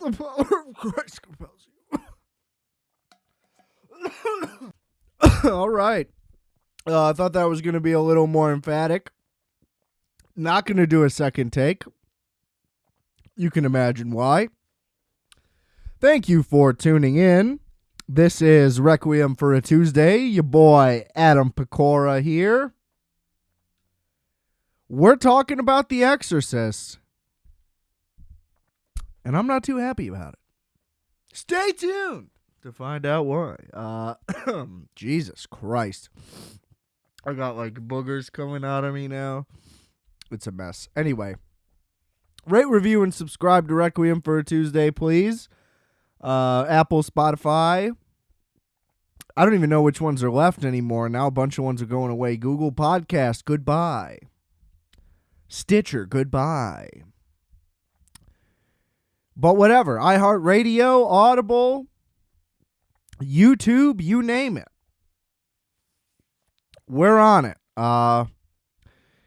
The power of Christ compels you. All right. I thought that was going to be a little more emphatic. Not going to do a second take. You can imagine why. Thank you for tuning in. This is Requiem for a Tuesday. Your boy Adam Pecora here. We're talking about The Exorcist. And I'm not too happy about it. Stay tuned to find out why. Jesus Christ. I got like boogers coming out of me now. It's a mess. Anyway, rate, review, and subscribe to Requiem for a Tuesday, please. Apple, Spotify. I don't even know which ones are left anymore. Now a bunch of ones are going away. Google Podcast, goodbye. Stitcher, goodbye. But whatever. iHeartRadio, Audible, YouTube, you name it. We're on it.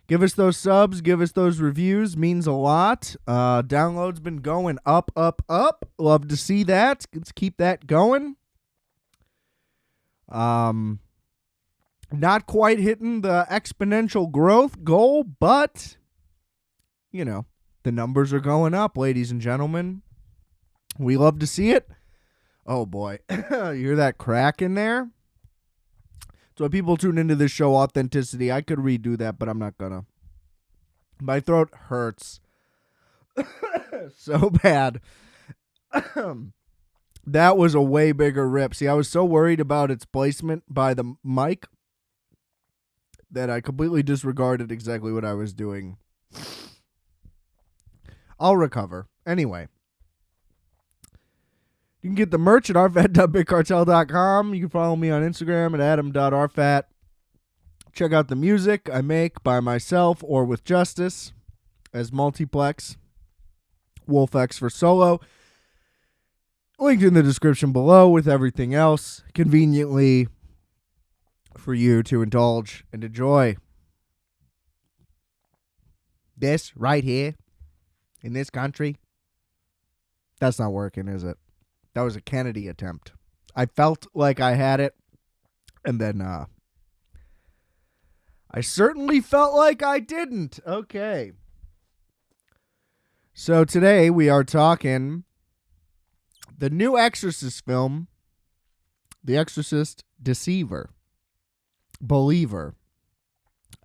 Give us those subs. Give us those reviews. Means a lot. Downloads been going up, up, up. Love to see that. Let's keep that going. Not quite hitting the exponential growth goal, but, you know, the numbers are going up, ladies and gentlemen. We love to see it. Oh, boy. You hear that crack in there? So people tune into this show, Authenticity. I could redo that, but I'm not gonna. My throat hurts so bad. That was a way bigger rip. See, I was so worried about its placement by the mic that I completely disregarded exactly what I was doing. I'll recover. Anyway. You can get the merch at rfat.bigcartel.com. You can follow me on Instagram at adam.rfat. Check out the music I make by myself or with Justice as Multiplex. WolfX for solo. Linked in the description below with everything else conveniently for you to indulge and enjoy. This right here in this country. That's not working, is it? That was a Kennedy attempt. I felt like I had it, and then I certainly felt like I didn't. Okay. So today we are talking the new Exorcist film, The Exorcist Deceiver. Believer.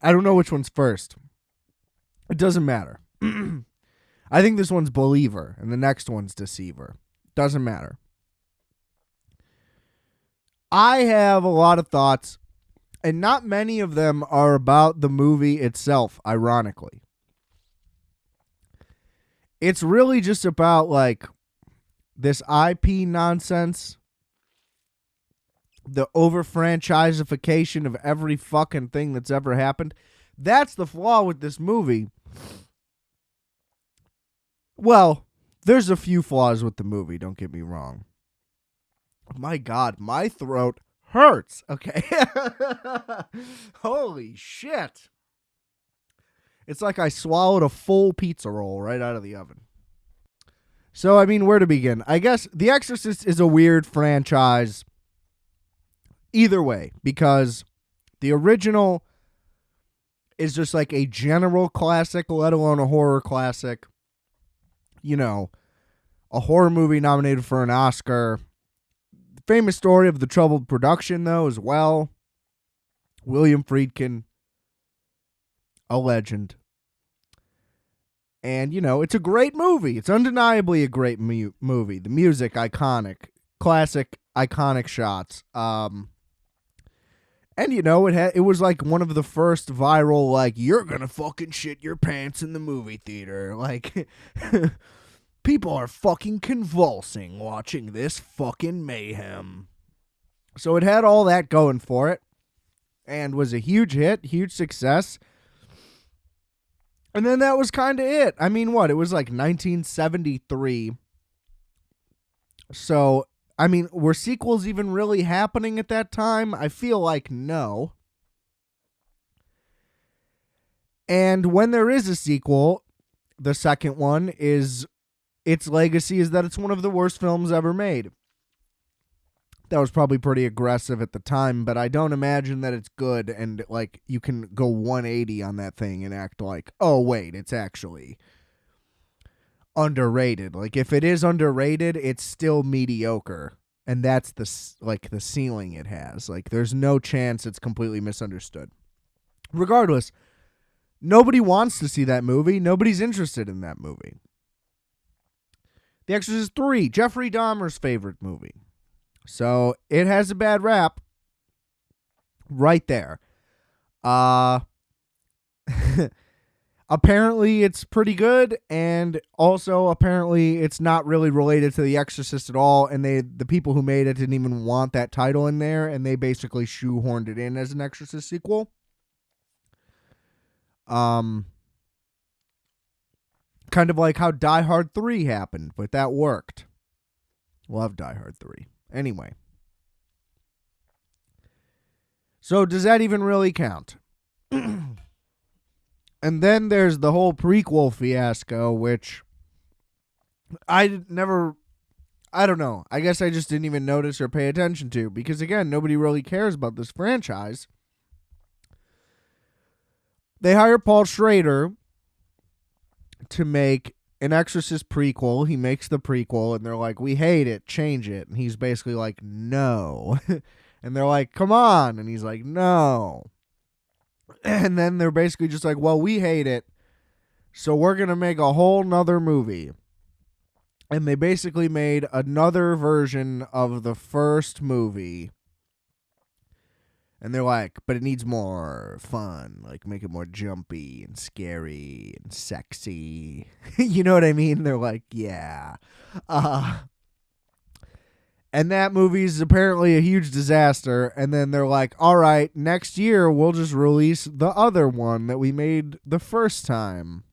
I don't know which one's first. It doesn't matter. I think this one's Believer, and the next one's Deceiver. Doesn't matter. I have a lot of thoughts, and not many of them are about the movie itself, ironically. It's really just about, like, this IP nonsense, the over-franchisification of every fucking thing that's ever happened. That's the flaw with this movie. Well, there's a few flaws with the movie, don't get me wrong. My God, my throat hurts. Okay. Holy shit. It's like I swallowed a full pizza roll right out of the oven. So, I mean, where to begin? I guess The Exorcist is a weird franchise either way, because the original is just like a general classic, let alone a horror classic. You know, a horror movie nominated for an Oscar. Famous story of the troubled production, though, as well. William Friedkin, a legend. And, you know, it's a great movie. It's undeniably a great movie. The music, iconic. Classic, iconic shots. And, you know, it was like one of the first viral, like, you're gonna fucking shit your pants in the movie theater. Like, people are fucking convulsing watching this fucking mayhem. So it had all that going for it and was a huge hit, huge success. And then that was kind of it. I mean, what? It was like 1973. So, I mean, were sequels even really happening at that time? I feel like no. And when there is a sequel, the second one is its legacy is that it's one of the worst films ever made. That was probably pretty aggressive at the time, but I don't imagine that it's good and like you can go 180 on that thing and act like, oh wait, it's actually underrated. Like if it is underrated, it's still mediocre, and that's the ceiling it has. Like there's no chance it's completely misunderstood. Regardless, nobody wants to see that movie. Nobody's interested in that movie. The Exorcist 3, Jeffrey Dahmer's favorite movie. So it has a bad rap right there. Apparently it's pretty good, and also apparently it's not really related to The Exorcist at all, and the people who made it didn't even want that title in there, and they basically shoehorned it in as an Exorcist sequel. Kind of like how Die Hard 3 happened, but that worked. Love Die Hard 3. Anyway. So does that even really count? And then there's the whole prequel fiasco, which I don't know. I guess I just didn't even notice or pay attention to, because again, nobody really cares about this franchise. They hire Paul Schrader to make an Exorcist prequel. He makes the prequel, and they're like, we hate it, change it. And he's basically like, no. And they're like, come on. And he's like, no. And then they're basically just like, well, we hate it, so we're going to make a whole nother movie. And they basically made another version of the first movie. And they're like, but it needs more fun. Like, make it more jumpy and scary and sexy. You know what I mean? They're like, yeah. And that movie is apparently a huge disaster. And then they're like, all right, next year we'll just release the other one that we made the first time.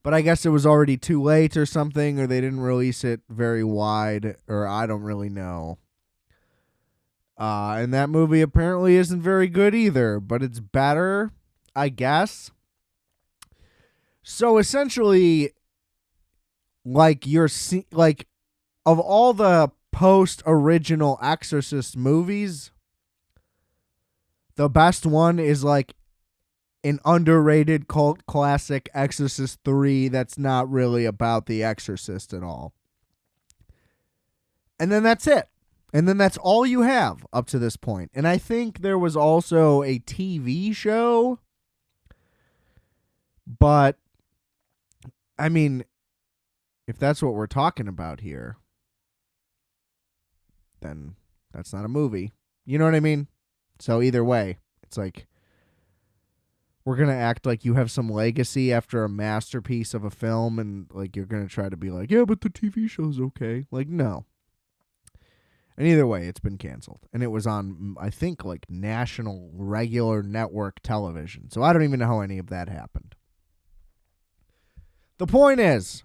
But I guess it was already too late or something, or they didn't release it very wide, or I don't really know. And that movie apparently isn't very good either, but it's better, I guess. So essentially, like of all the post-original Exorcist movies, the best one is like an underrated cult classic, Exorcist 3, that's not really about the Exorcist at all. And then that's it. And then that's all you have up to this point. And I think there was also a TV show. But, I mean, if that's what we're talking about here, then that's not a movie. You know what I mean? So either way, it's like, we're going to act like you have some legacy after a masterpiece of a film, and like you're going to try to be like, yeah, but the TV show's okay. Like, no. And either way, it's been canceled. And it was on, I think, like national regular network television. So I don't even know how any of that happened. The point is,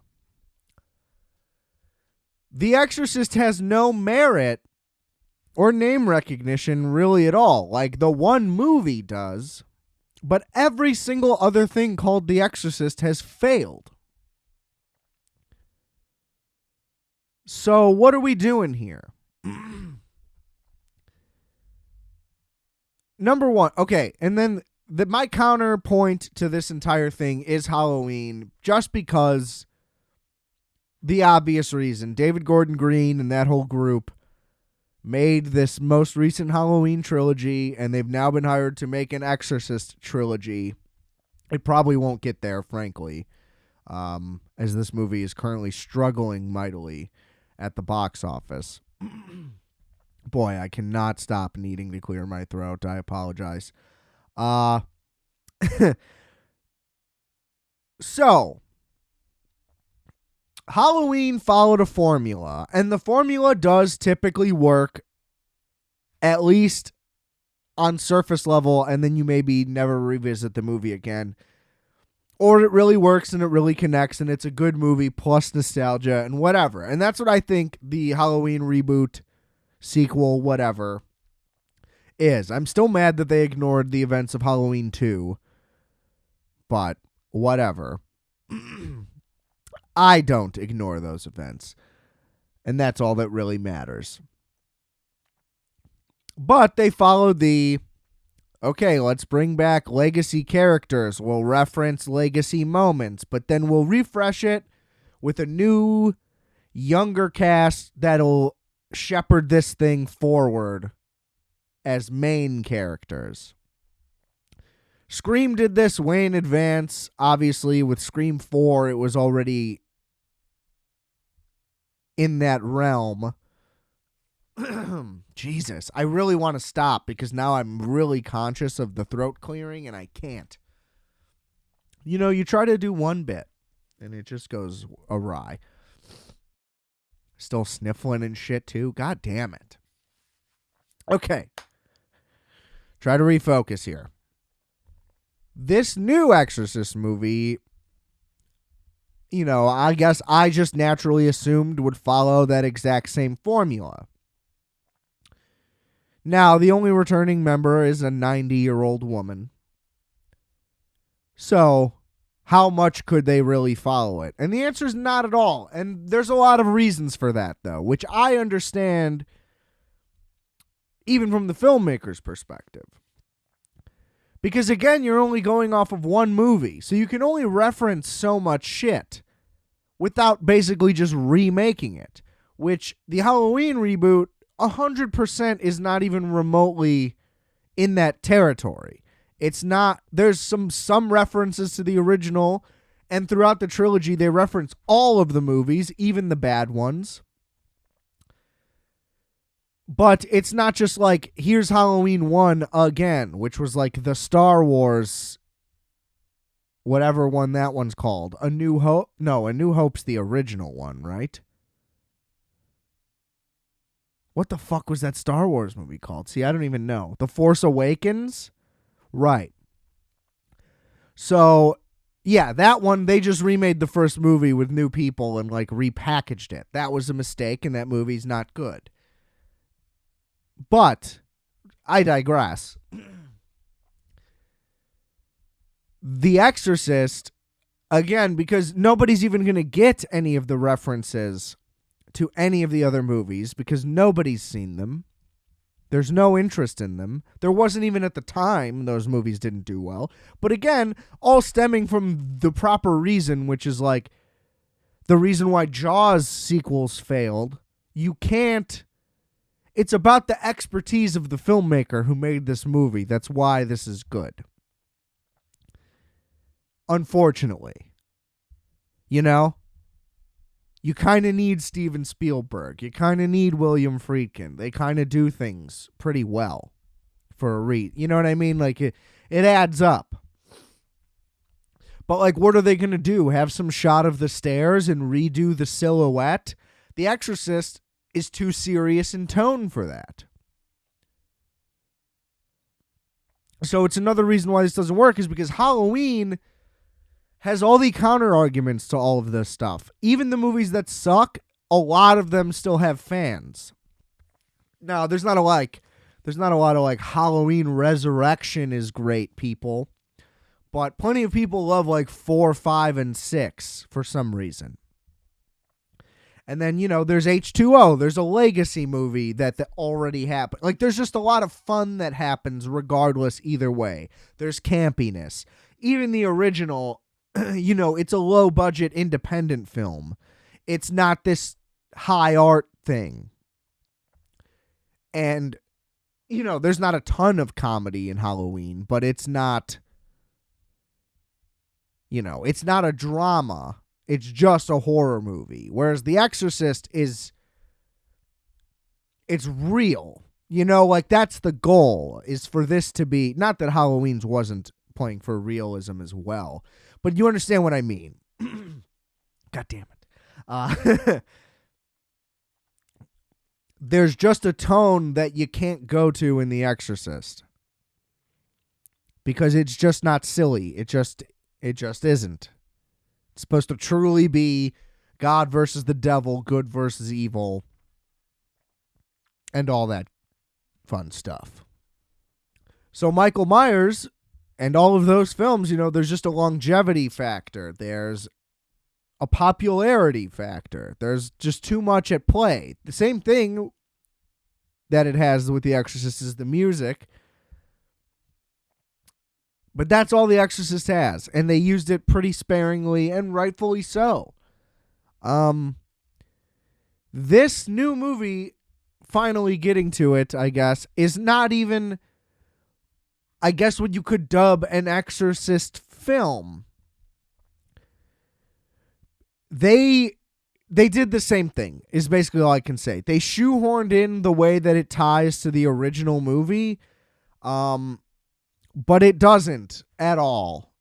The Exorcist has no merit or name recognition really at all. Like the one movie does, but every single other thing called The Exorcist has failed. So what are we doing here? Number one, okay, and then my counterpoint to this entire thing is Halloween, just because the obvious reason. David Gordon Green and that whole group made this most recent Halloween trilogy, and they've now been hired to make an Exorcist trilogy. It probably won't get there, frankly, as this movie is currently struggling mightily at the box office. Boy, I cannot stop needing to clear my throat. I apologize. So, Halloween followed a formula, and the formula does typically work, at least on surface level, and then you maybe never revisit the movie again. Or it really works and it really connects, and it's a good movie plus nostalgia and whatever. And that's what I think the Halloween reboot, sequel, whatever, is. I'm still mad that they ignored the events of Halloween 2, but whatever. I don't ignore those events. And that's all that really matters. But they followed okay, let's bring back legacy characters. We'll reference legacy moments, but then we'll refresh it with a new, younger cast that'll shepherd this thing forward as main characters. Scream did this way in advance. Obviously, with Scream 4, it was already in that realm. Jesus, I really want to stop because now I'm really conscious of the throat clearing and I can't. You try to do one bit and it just goes awry. Still sniffling and shit too. God damn it. Okay. Try to refocus here. This new Exorcist movie, I guess I just naturally assumed would follow that exact same formula. Now, the only returning member is a 90-year-old woman. So, how much could they really follow it? And the answer is not at all. And there's a lot of reasons for that, though, which I understand even from the filmmaker's perspective. Because, again, you're only going off of one movie, so you can only reference so much shit without basically just remaking it, which the Halloween reboot 100% is not even remotely in that territory. It's not. There's some references to the original, and throughout the trilogy, they reference all of the movies, even the bad ones. But it's not just like, here's Halloween 1 again, which was like the Star Wars, whatever one that one's called. A New Hope? No, A New Hope's the original one, right? What the fuck was that Star Wars movie called? See, I don't even know. The Force Awakens? Right. So, yeah, that one, they just remade the first movie with new people and, repackaged it. That was a mistake, and that movie's not good. But, I digress. The Exorcist, again, because nobody's even going to get any of the references to any of the other movies because nobody's seen them. There's no interest in them. There wasn't even at the time. Those movies didn't do well. But again, all stemming from the proper reason, which is the reason why Jaws sequels failed. You can't. It's about the expertise of the filmmaker who made this movie. That's why this is good. Unfortunately. You kind of need Steven Spielberg. You kind of need William Friedkin. They kind of do things pretty well for a read. You know what I mean? It adds up. But what are they going to do? Have some shot of the stairs and redo the silhouette? The Exorcist is too serious in tone for that. So it's another reason why this doesn't work is because Halloween has all the counter arguments to all of this stuff. Even the movies that suck, a lot of them still have fans. Now, there's not a lot of Halloween Resurrection is great, people. But plenty of people love 4, 5, and 6 for some reason. And then, there's H2O. There's a legacy movie that already happened. There's just a lot of fun that happens regardless either way. There's campiness. Even the original, it's a low-budget independent film. It's not this high art thing. And, there's not a ton of comedy in Halloween, but it's not, it's not a drama. It's just a horror movie. Whereas The Exorcist it's real. That's the goal, is for this to be, not that Halloween's wasn't playing for realism as well, but you understand what I mean. God damn it. There's just a tone that you can't go to in The Exorcist. Because it's just not silly. It just isn't. It's supposed to truly be God versus the devil, good versus evil, and all that fun stuff. So Michael Myers and all of those films, there's just a longevity factor. There's a popularity factor. There's just too much at play. The same thing that it has with The Exorcist is the music. But that's all The Exorcist has, and they used it pretty sparingly, and rightfully so. This new movie, finally getting to it, I guess, is not even, I guess, what you could dub an Exorcist film. They did the same thing, is basically all I can say. They shoehorned in the way that it ties to the original movie, but it doesn't at all.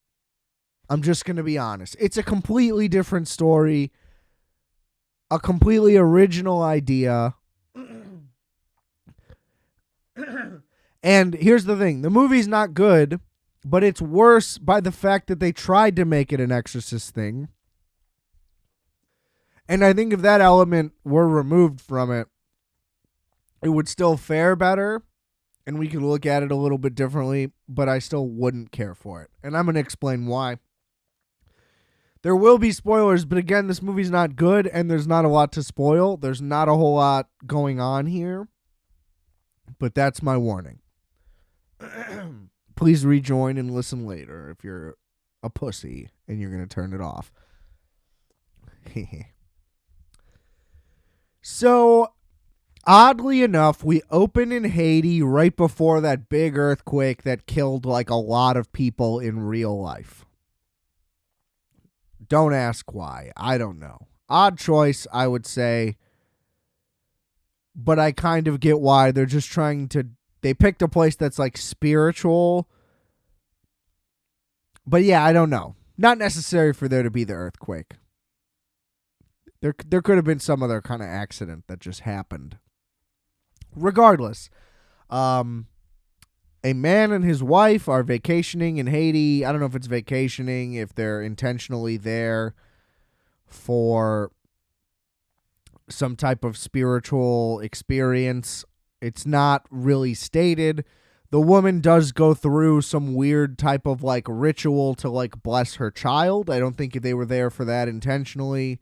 I'm just going to be honest. It's a completely different story, a completely original idea. And here's the thing. The movie's not good, but it's worse by the fact that they tried to make it an Exorcist thing. And I think if that element were removed from it, it would still fare better, and we could look at it a little bit differently, but I still wouldn't care for it. And I'm going to explain why. There will be spoilers, but again, this movie's not good, and there's not a lot to spoil. There's not a whole lot going on here, but that's my warning. Please rejoin and listen later if you're a pussy and you're going to turn it off. So, oddly enough, we open in Haiti right before that big earthquake that killed like a lot of people in real life. Don't ask why. I don't know. Odd choice, I would say. But I kind of get why. They're just trying to... They picked a place that's like spiritual. But yeah, I don't know. Not necessary for there to be the earthquake. There could have been some other kind of accident that just happened. Regardless, a man and his wife are vacationing in Haiti. I don't know if it's vacationing, if they're intentionally there for some type of spiritual experience. It's not really stated. The woman does go through some weird type of like ritual to like bless her child. I don't think they were there for that intentionally.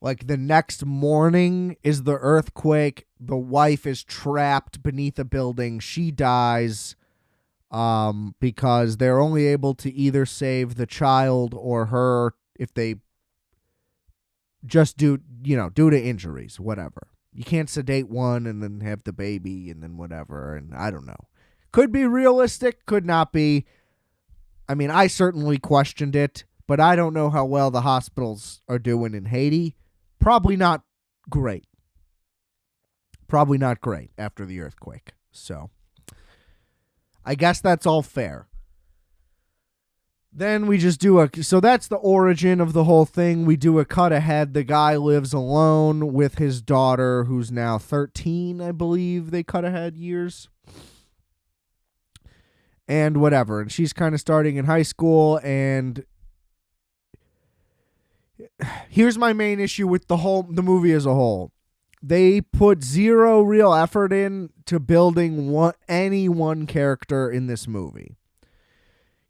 Like the next morning is the earthquake. The wife is trapped beneath a building. She dies because they're only able to either save the child or her if they just due to injuries, whatever. You can't sedate one and then have the baby and then whatever, and I don't know. Could be realistic, could not be. I mean, I certainly questioned it, but I don't know how well the hospitals are doing in Haiti. Probably not great. Probably not great after the earthquake. So, I guess that's all fair. Then we just do so that's the origin of the whole thing. We do a cut ahead. The guy lives alone with his daughter, who's now 13, I believe. They cut ahead years. And whatever. And she's kind of starting in high school, and here's my main issue with the movie as a whole. They put zero real effort in to building any one character in this movie.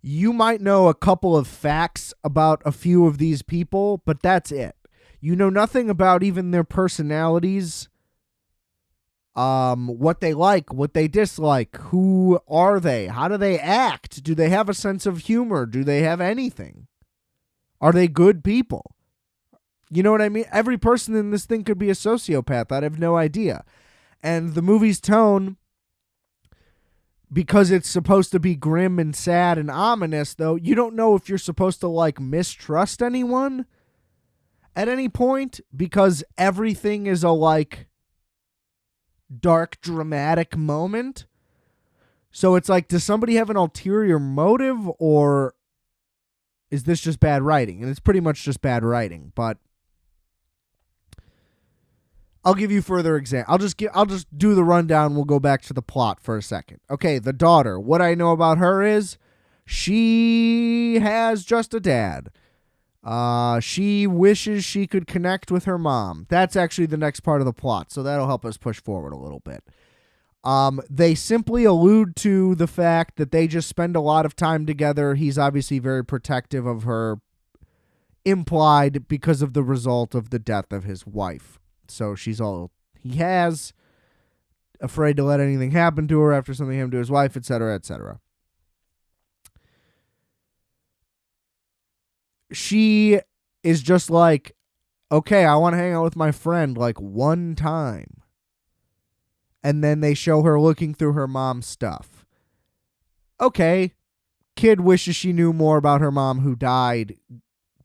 You might know a couple of facts about a few of these people, but that's it. You know nothing about even their personalities, what they like, what they dislike, who are they, how do they act, do they have a sense of humor, do they have anything, are they good people? You know what I mean? Every person in this thing could be a sociopath. I have no idea. And the movie's tone, because it's supposed to be grim and sad and ominous, though, you don't know if you're supposed to, like, mistrust anyone at any point, because everything is a, like, dark, dramatic moment. So it's like, does somebody have an ulterior motive, or is this just bad writing? And it's pretty much just bad writing, but I'll give you further example. I'll just do the rundown. We'll go back to the plot for a second. Okay, the daughter. What I know about her is she has just a dad. She wishes she could connect with her mom. That's actually the next part of the plot, so that'll help us push forward a little bit. They simply allude to the fact that they just spend a lot of time together. He's obviously very protective of her, implied because of the result of the death of his wife. So she's all he has, afraid to let anything happen to her after something happened to his wife, etc., etc. She is just like, okay, I want to hang out with my friend like one time. And then they show her looking through her mom's stuff. Okay, kid wishes she knew more about her mom who died,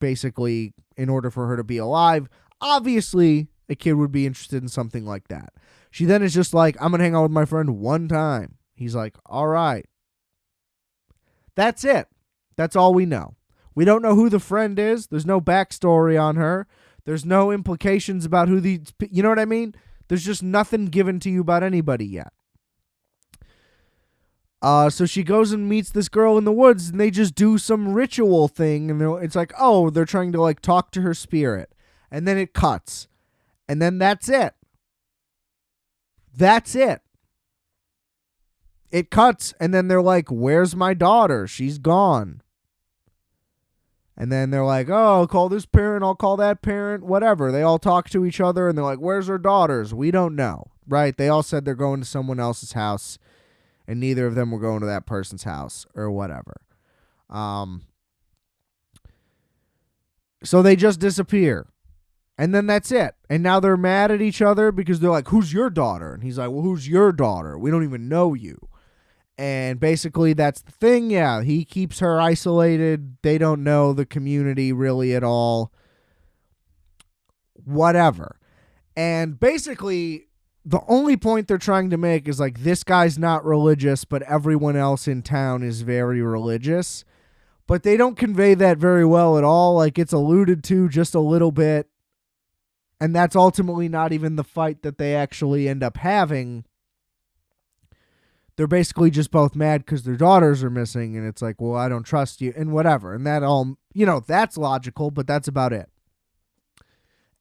basically, in order for her to be alive. Obviously, a kid would be interested in something like that. She then is just like, I'm going to hang out with my friend one time. He's like, all right. That's it. That's all we know. We don't know who the friend is. There's no backstory on her. There's no implications about who the... You know what I mean? There's just nothing given to you about anybody yet. So she goes and meets this girl in the woods, and they just do some ritual thing, and it's like, oh, they're trying to like talk to her spirit. And then it cuts. And then that's it. That's it. It cuts, and then they're like, where's my daughter? She's gone. And then they're like, oh, I'll call this parent, I'll call that parent, whatever. They all talk to each other, and they're like, where's her daughters? We don't know, right? They all said they're going to someone else's house, and neither of them were going to that person's house or whatever. So they just disappear. And then that's it. And now they're mad at each other because they're like, who's your daughter? And he's like, well, who's your daughter? We don't even know you. And basically that's the thing. Yeah, he keeps her isolated. They don't know the community really at all. Whatever. And basically the only point they're trying to make is like, this guy's not religious, but everyone else in town is very religious. But they don't convey that very well at all. Like, it's alluded to just a little bit. And that's ultimately not even the fight that they actually end up having. They're basically just both mad because their daughters are missing. And it's like, well, I don't trust you and whatever. And that all, that's logical, but that's about it.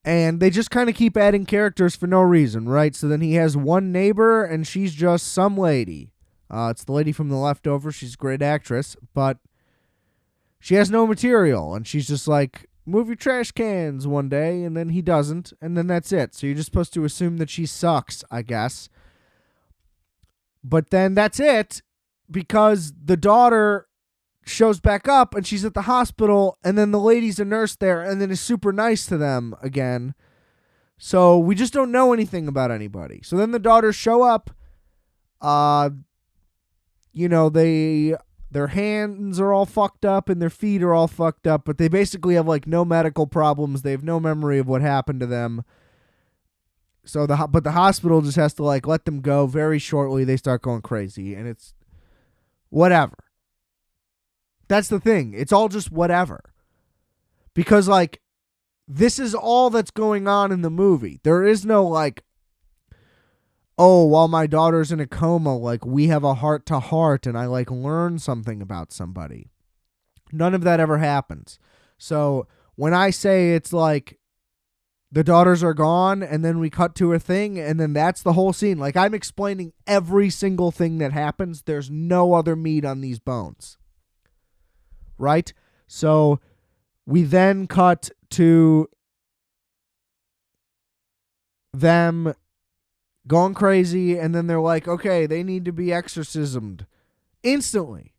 And they just kind of keep adding characters for no reason, right? So then he has one neighbor and she's just some lady. It's the lady from The Leftovers. She's a great actress, but she has no material. And she's just like, move your trash cans one day, and then he doesn't, and then that's it. So you're just supposed to assume that she sucks, I guess. But then that's it, because the daughter shows back up, and she's at the hospital, and then the lady's a nurse there, and then is super nice to them again. So we just don't know anything about anybody. So then the daughters show up. Their hands are all fucked up and their feet are all fucked up, but they basically have like no medical problems. They have no memory of what happened to them. So the hospital just has to like let them go. Very shortly, they start going crazy, and it's whatever. That's the thing. It's all just whatever. Because like, this is all that's going on in the movie. There is no like, oh, while my daughter's in a coma, like, we have a heart-to-heart and I, like, learn something about somebody. None of that ever happens. So when I say it's like the daughters are gone and then we cut to a thing and then that's the whole scene, like, I'm explaining every single thing that happens. There's no other meat on these bones. Right? So we then cut to them going crazy, and then they're like, okay, they need to be exorcismed instantly.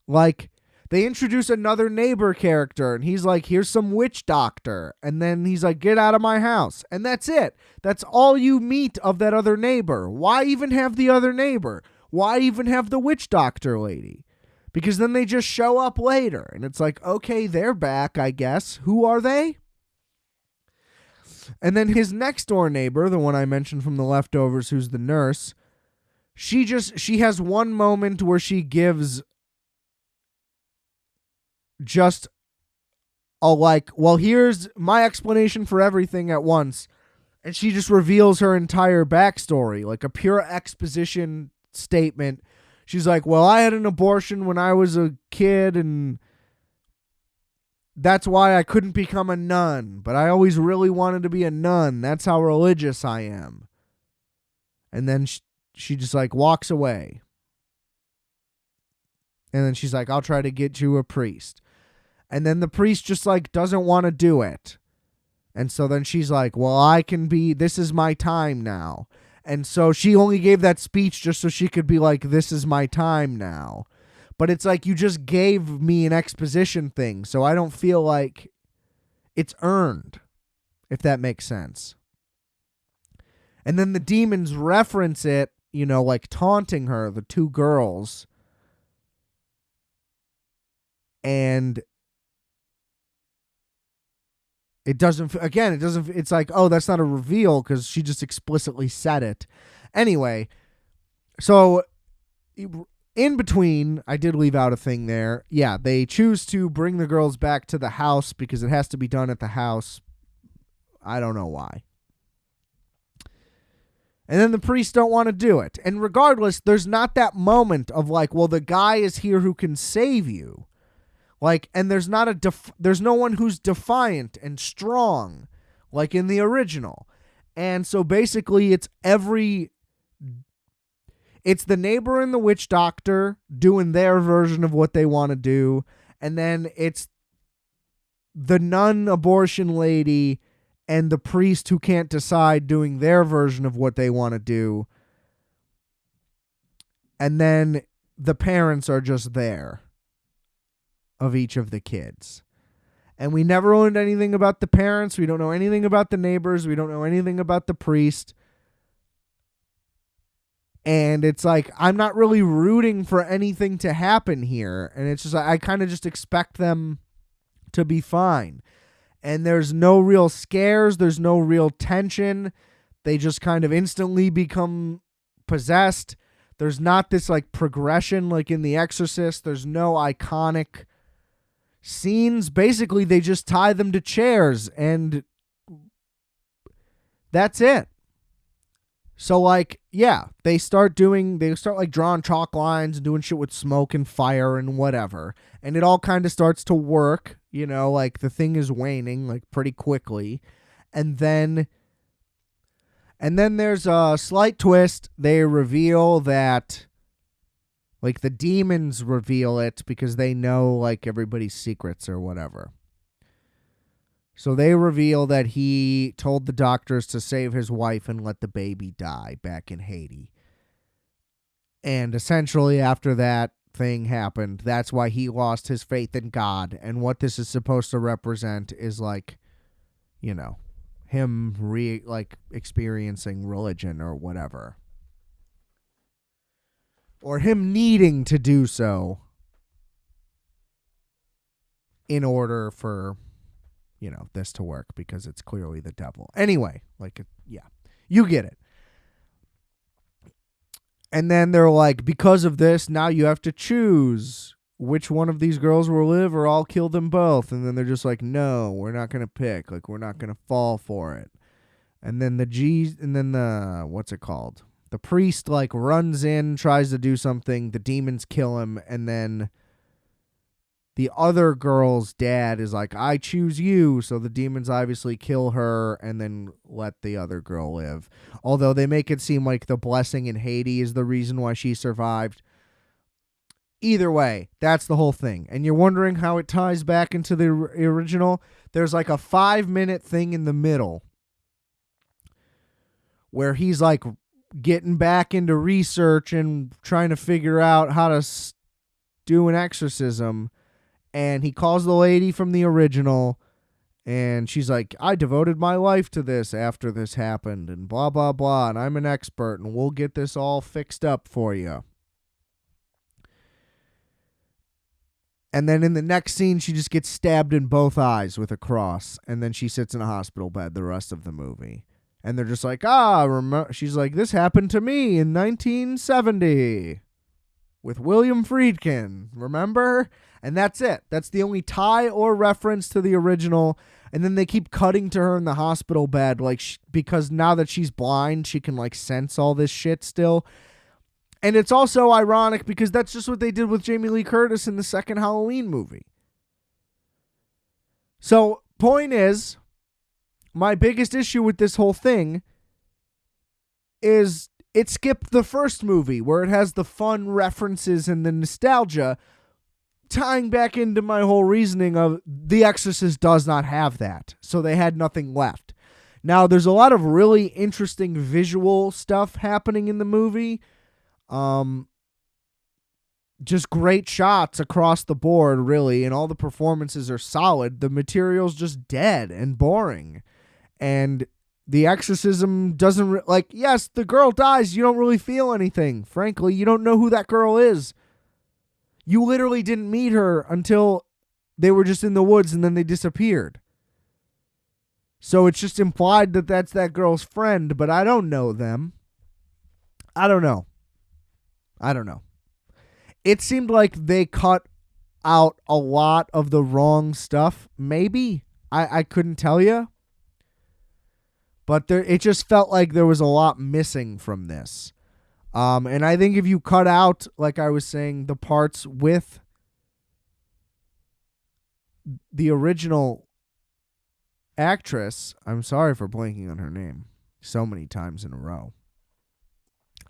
Like, they introduce another neighbor character, and he's like, here's some witch doctor, and then he's like, get out of my house, and that's it. That's all you meet of that other neighbor. Why even have the other neighbor? Why even have the witch doctor lady? Because then they just show up later, and it's like, okay, they're back, I guess. Who are they? And then his next door neighbor, the one I mentioned from The Leftovers, who's the nurse, she has one moment where she gives just a like, well, here's my explanation for everything at once. And she just reveals her entire backstory, like a pure exposition statement. She's like, well, I had an abortion when I was a kid, and that's why I couldn't become a nun, but I always really wanted to be a nun. That's how religious I am. And then she just like walks away. And then she's like, I'll try to get you a priest. And then the priest just like doesn't want to do it. And so then she's like, well, this is my time now. And so she only gave that speech just so she could be like, this is my time now. But it's like, you just gave me an exposition thing. So I don't feel like it's earned, if that makes sense. And then the demons reference it, like taunting her, the two girls. And it's like, oh, that's not a reveal because she just explicitly said it. Anyway, so in between, I did leave out a thing there. Yeah, they choose to bring the girls back to the house because it has to be done at the house. I don't know why. And then the priests don't want to do it. And regardless, there's not that moment of like, well, the guy is here who can save you. Like, and there's no one who's defiant and strong like in the original. And so basically it's the neighbor and the witch doctor doing their version of what they want to do. And then it's the nun abortion lady and the priest who can't decide doing their version of what they want to do. And then the parents are just there of each of the kids. And we never learned anything about the parents. We don't know anything about the neighbors. We don't know anything about the priest. And it's like, I'm not really rooting for anything to happen here. And it's just, I kind of just expect them to be fine. And there's no real scares. There's no real tension. They just kind of instantly become possessed. There's not this like progression like in The Exorcist. There's no iconic scenes. Basically, they just tie them to chairs and that's it. So like, yeah, they start like drawing chalk lines and doing shit with smoke and fire and whatever. And it all kind of starts to work, like the thing is waning like pretty quickly. And then there's a slight twist. They reveal that like the demons reveal it because they know like everybody's secrets or whatever. So they reveal that he told the doctors to save his wife and let the baby die back in Haiti. And essentially after that thing happened, that's why he lost his faith in God. And what this is supposed to represent is like, him experiencing religion or whatever. Or him needing to do so in order for, this to work because it's clearly the devil. Anyway, you get it. And then they're like, because of this, now you have to choose which one of these girls will live or I'll kill them both. And then they're just like, no, we're not going to pick. Like, we're not going to fall for it. And then what's it called? The priest like runs in, tries to do something. The demons kill him. And then the other girl's dad is like, I choose you. So the demons obviously kill her and then let the other girl live. Although they make it seem like the blessing in Haiti is the reason why she survived. Either way, that's the whole thing. And you're wondering how it ties back into the original. There's like a 5-minute thing in the middle where he's like getting back into research and trying to figure out how to do an exorcism. And he calls the lady from the original, and she's like, I devoted my life to this after this happened, and blah, blah, blah, and I'm an expert, and we'll get this all fixed up for you. And then in the next scene, she just gets stabbed in both eyes with a cross, and then she sits in a hospital bed the rest of the movie. And they're just like, she's like, this happened to me in 1970 with William Friedkin, remember? And that's it. That's the only tie or reference to the original. And then they keep cutting to her in the hospital bed, like because now that she's blind, she can like sense all this shit still. And it's also ironic because that's just what they did with Jamie Lee Curtis in the second Halloween movie. So, point is, my biggest issue with this whole thing is it skipped the first movie where it has the fun references and the nostalgia, tying back into my whole reasoning of The Exorcist does not have that. So they had nothing left. Now, there's a lot of really interesting visual stuff happening in the movie. Just great shots across the board, really, and all the performances are solid. The material's just dead and boring. And the exorcism doesn't... yes, the girl dies. You don't really feel anything. Frankly, you don't know who that girl is. You literally didn't meet her until they were just in the woods and then they disappeared. So it's just implied that that's that girl's friend, but I don't know them. I don't know. It seemed like they cut out a lot of the wrong stuff. Maybe. I couldn't tell you. But it just felt like there was a lot missing from this. And I think if you cut out, like I was saying, the parts with the original actress, I'm sorry for blanking on her name so many times in a row.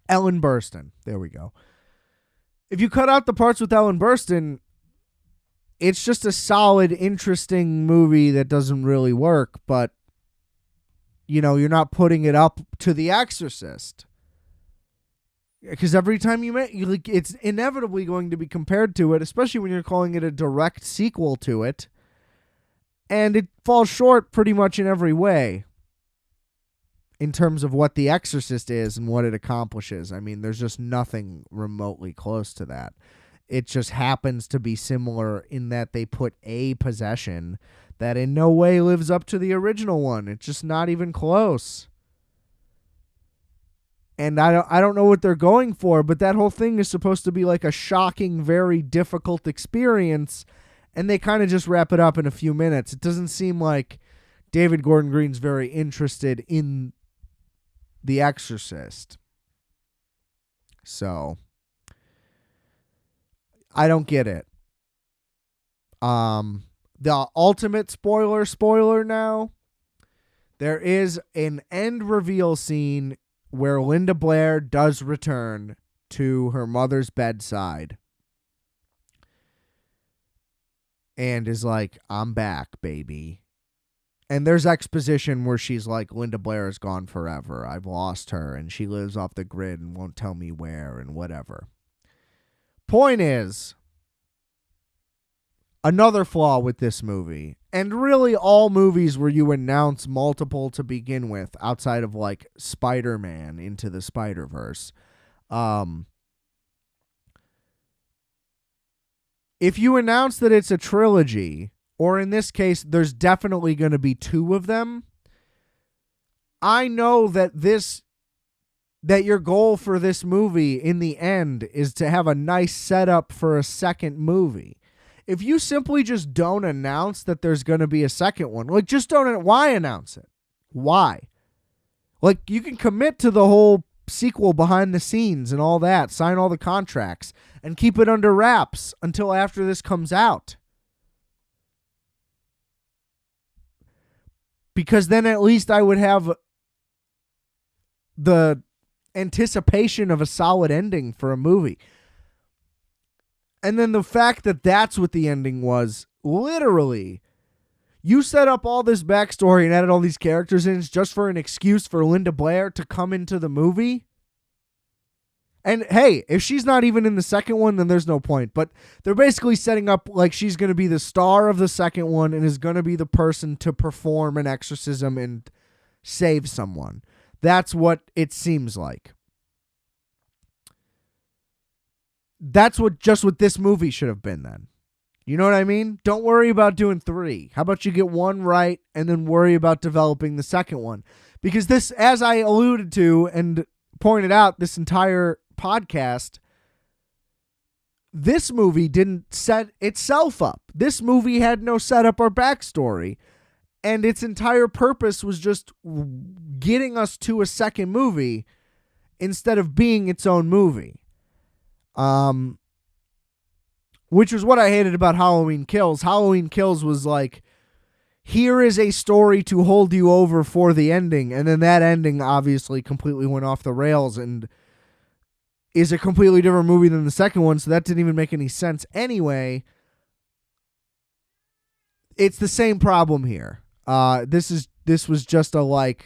Ellen Burstyn. There we go. If you cut out the parts with Ellen Burstyn, it's just a solid, interesting movie that doesn't really work, but, you're not putting it up to The Exorcist. Because every time it's inevitably going to be compared to it, especially when you're calling it a direct sequel to it. And it falls short pretty much in every way in terms of what The Exorcist is and what it accomplishes. I mean, there's just nothing remotely close to that. It just happens to be similar in that they put a possession that in no way lives up to the original one. It's just not even close. And I don't know what they're going for, but that whole thing is supposed to be like a shocking, very difficult experience, and they kind of just wrap it up in a few minutes. It doesn't seem like David Gordon Green's very interested in The Exorcist. So, I don't get it. The ultimate spoiler now. There is an end reveal scene where Linda Blair does return to her mother's bedside and is like, I'm back, baby. And there's exposition where she's like, Linda Blair is gone forever. I've lost her, and she lives off the grid and won't tell me where and whatever. Point is, another flaw with this movie, and really all movies where you announce multiple to begin with, outside of like Spider-Man Into the Spider-Verse, if you announce that it's a trilogy, or in this case, there's definitely going to be two of them, I know that your goal for this movie in the end is to have a nice setup for a second movie. If you simply just don't announce that there's going to be a second one, like just don't, why announce it? Why? Like you can commit to the whole sequel behind the scenes and all that, sign all the contracts and keep it under wraps until after this comes out. Because then at least I would have the anticipation of a solid ending for a movie. And then the fact that that's what the ending was, literally, you set up all this backstory and added all these characters in just for an excuse for Linda Blair to come into the movie. And hey, if she's not even in the second one, then there's no point. But they're basically setting up like she's going to be the star of the second one and is going to be the person to perform an exorcism and save someone. That's what it seems like. That's what this movie should have been then. You know what I mean? Don't worry about doing 3. How about you get 1 right and then worry about developing the second one? Because this, as I alluded to and pointed out this entire podcast, this movie didn't set itself up. This movie had no setup or backstory. And its entire purpose was just getting us to a second movie instead of being its own movie. Which was what I hated about Halloween Kills. Halloween Kills was like, here is a story to hold you over for the ending. And then that ending obviously completely went off the rails and is a completely different movie than the second one. So that didn't even make any sense anyway. It's the same problem here. This was just the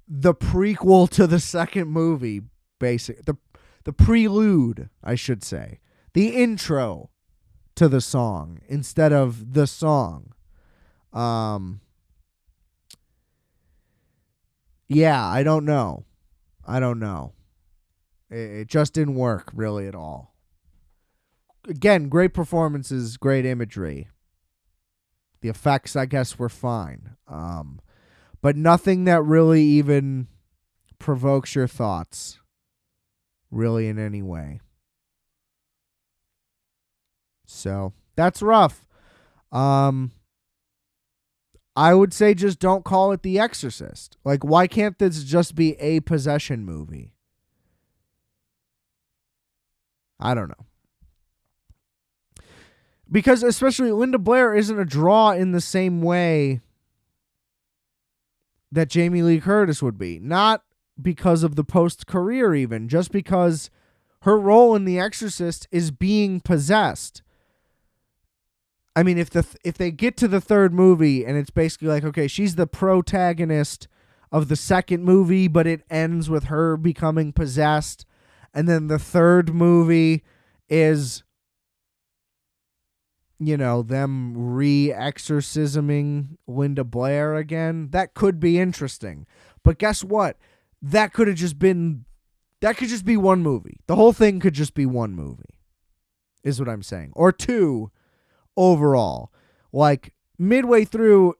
prequel to the second movie, the prelude, I should say. The intro to the song instead of the song. Yeah, I don't know. It just didn't work really at all. Again, great performances, great imagery. The effects, I guess, were fine. But nothing that really even provokes your thoughts really in any way. So that's rough. I would say just don't call it The Exorcist. Like, why can't this just be a possession movie? I don't know. Because especially Linda Blair isn't a draw in the same way that Jamie Lee Curtis would be. Not because of the post-career even, just because her role in The Exorcist is being possessed. I mean, if they get to the third movie and it's basically like, okay, she's the protagonist of the second movie, but it ends with her becoming possessed, and then the third movie is, them re-exorcisming Linda Blair again, that could be interesting. But guess what? That could just be one movie. The whole thing could just be one movie, is what I'm saying. Or two overall. Like, midway through,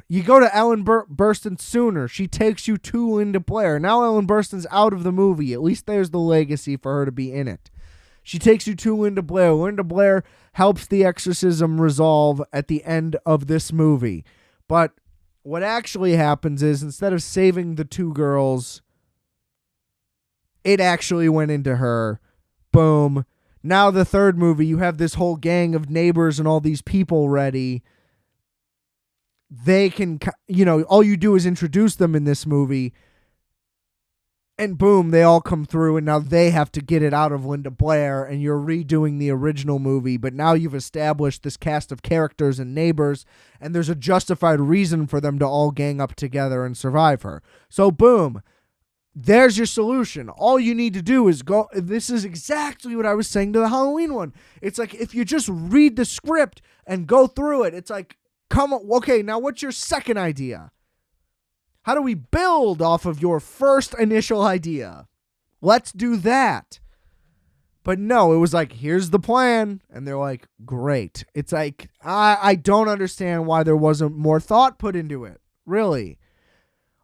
you go to Ellen Burstyn sooner. She takes you to Linda Blair. Now Ellen Burstyn's out of the movie. At least there's the legacy for her to be in it. She takes you to Linda Blair. Linda Blair helps the exorcism resolve at the end of this movie. But what actually happens is, instead of saving the two girls, it actually went into her. Boom. Now the third movie, you have this whole gang of neighbors and all these people ready. They can, all you do is introduce them in this movie. And boom, they all come through, and now they have to get it out of Linda Blair, and you're redoing the original movie, but now you've established this cast of characters and neighbors, and there's a justified reason for them to all gang up together and survive her. So boom, there's your solution. All you need to do is go. This is exactly what I was saying to the Halloween one. It's like, if you just read the script and go through it, it's like, okay, now what's your second idea? How do we build off of your first initial idea? Let's do that. But no, it was like, here's the plan. And they're like, great. It's like, I don't understand why there wasn't more thought put into it. Really.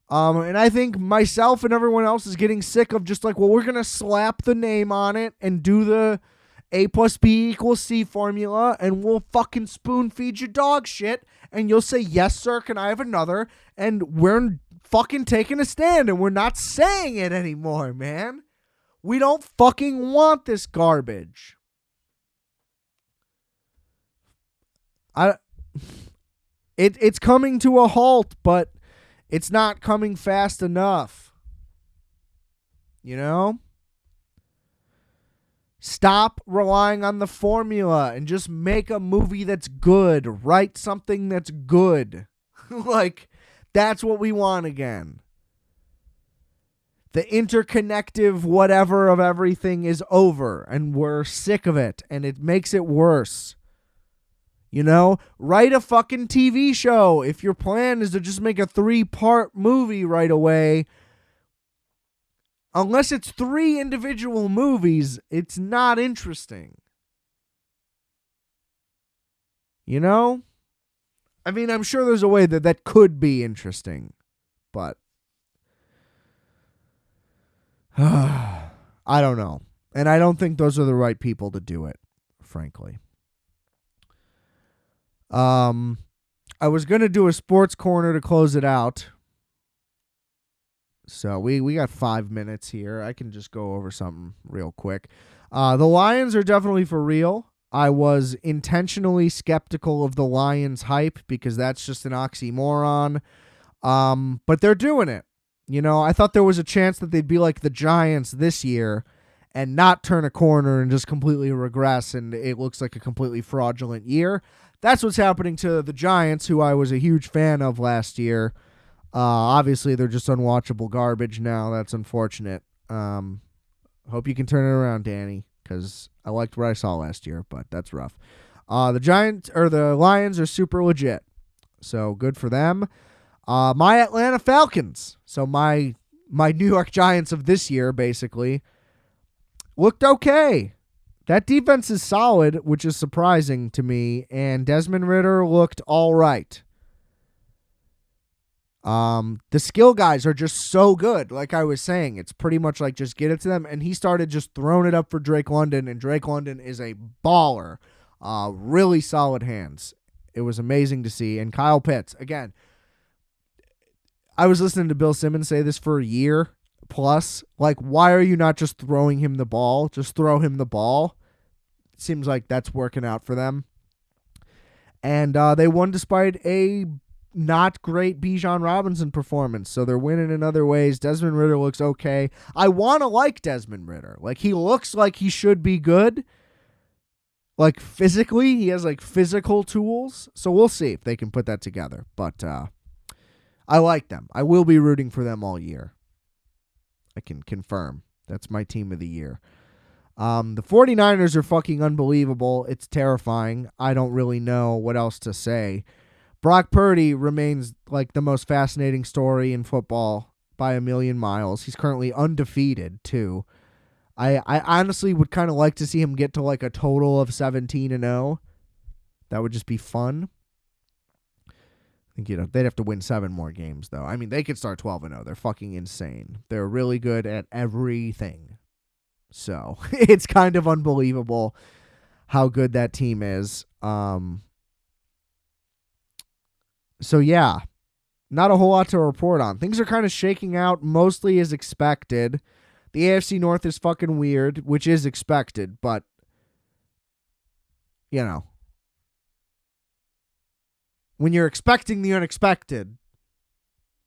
And I think myself and everyone else is getting sick of just like, well, we're going to slap the name on it and do the A plus B equals C formula, and we'll fucking spoon feed you dog shit. And you'll say, yes, sir, can I have another? And we're fucking taking a stand, and we're not saying it anymore, man. We don't fucking want this garbage. It's coming to a halt, but it's not coming fast enough. Stop relying on the formula and just make a movie that's good. Write something that's good. That's what we want again. The interconnective whatever of everything is over, and we're sick of it, and it makes it worse. Write a fucking TV show. If your plan is to just make a 3-part movie right away, unless it's 3 individual movies, it's not interesting. I mean, I'm sure there's a way that could be interesting, but I don't know. And I don't think those are the right people to do it, frankly. I was going to do a sports corner to close it out. So we got 5 minutes here. I can just go over something real quick. The Lions are definitely for real. I was intentionally skeptical of the Lions hype because that's just an oxymoron. But they're doing it. You know, I thought there was a chance that they'd be like the Giants this year and not turn a corner and just completely regress, and it looks like a completely fraudulent year. That's what's happening to the Giants, who I was a huge fan of last year. Obviously, they're just unwatchable garbage now. That's unfortunate. Hope you can turn it around, Danny, because I liked what I saw last year, but that's rough. The Lions are super legit, so good for them. My Atlanta Falcons, so my New York Giants of this year, basically, looked okay. That defense is solid, which is surprising to me, and Desmond Ridder looked all right. The skill guys are just so good. Like I was saying, it's pretty much like just get it to them. And he started just throwing it up for Drake London, and Drake London is a baller. Really solid hands. It was amazing to see. And Kyle Pitts, again, I was listening to Bill Simmons say this for a year plus. Like, why are you not just throwing him the ball? Just throw him the ball. It seems like that's working out for them. And they won despite a not great Bijan Robinson performance, so they're winning in other ways. Desmond Ridder looks okay. I want to like Desmond Ridder. Like, he looks like he should be good. Like, physically, he has, like, physical tools, so we'll see if they can put that together. But I like them. I will be rooting for them all year. I can confirm. That's my team of the year. The 49ers are fucking unbelievable. It's terrifying. I don't really know what else to say. Brock Purdy remains like the most fascinating story in football by a million miles. He's currently undefeated, too. I honestly would kind of like to see him get to like a total of 17-0. That would just be fun. I think they'd have to win 7 more games, though. I mean, they could start 12-0. They're fucking insane. They're really good at everything. So it's kind of unbelievable how good that team is. So, yeah, not a whole lot to report on. Things are kind of shaking out mostly as expected. The AFC North is fucking weird, which is expected, but, you know, when you're expecting the unexpected,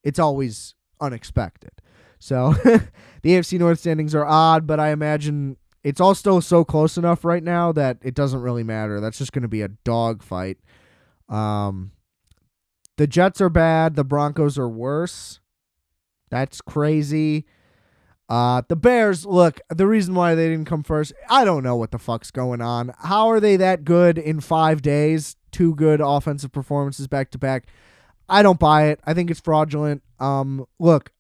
it's always unexpected. So, the AFC North standings are odd, but I imagine it's all still so close enough right now that it doesn't really matter. That's just going to be a dogfight. The Jets are bad. The Broncos are worse. That's crazy. The Bears, look, the reason why they didn't come first, I don't know what the fuck's going on. How are they that good in 5 days? 2 good offensive performances back to back. I don't buy it. I think it's fraudulent. Look,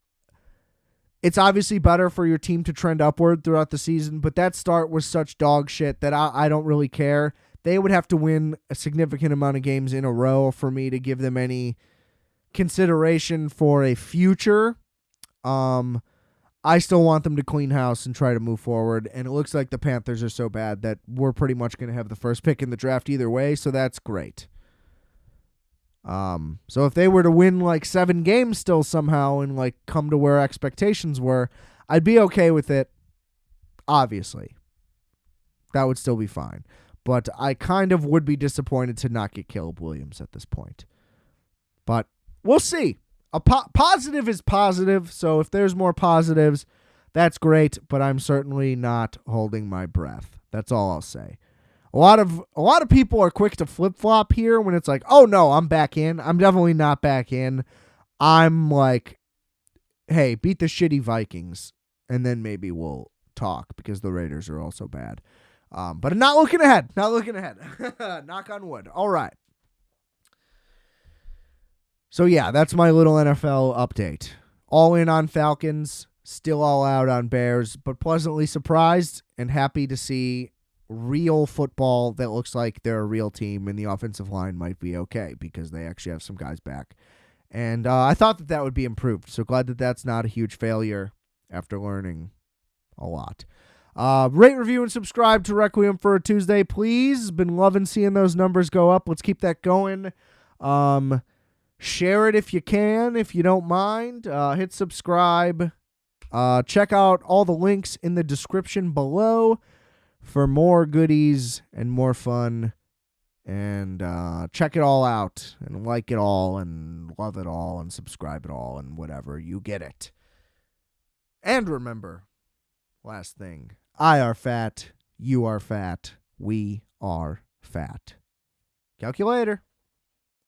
it's obviously better for your team to trend upward throughout the season, but that start was such dog shit that I don't really care. They would have to win a significant amount of games in a row for me to give them any consideration for a future. I still want them to clean house and try to move forward, and it looks like the Panthers are so bad that we're pretty much going to have the first pick in the draft either way, so that's great. So if they were to win like 7 games still somehow and like come to where expectations were, I'd be okay with it, obviously. That would still be fine. But I kind of would be disappointed to not get Caleb Williams at this point. But we'll see. A positive is positive, so if there's more positives, that's great, but I'm certainly not holding my breath. That's all I'll say. A lot of people are quick to flip-flop here when it's like, oh no, I'm back in. I'm definitely not back in. I'm like, hey, beat the shitty Vikings, and then maybe we'll talk because the Raiders are also bad. But not looking ahead. Not looking ahead. Knock on wood. All right. So, yeah, that's my little NFL update. All in on Falcons, still all out on Bears, but pleasantly surprised and happy to see real football that looks like they're a real team, and the offensive line might be okay because they actually have some guys back. And I thought that would be improved, so glad that that's not a huge failure after learning a lot. Rate, review, and subscribe to Requiem for a Tuesday, please. Been loving seeing those numbers go up. Let's keep that going. Share it if you can, if you don't mind. Hit subscribe. Check out all the links in the description below for more goodies and more fun. And check it all out and like it all and love it all and subscribe it all and whatever. You get it. And remember, last thing, I are fat, you are fat, we are fat. Calculator.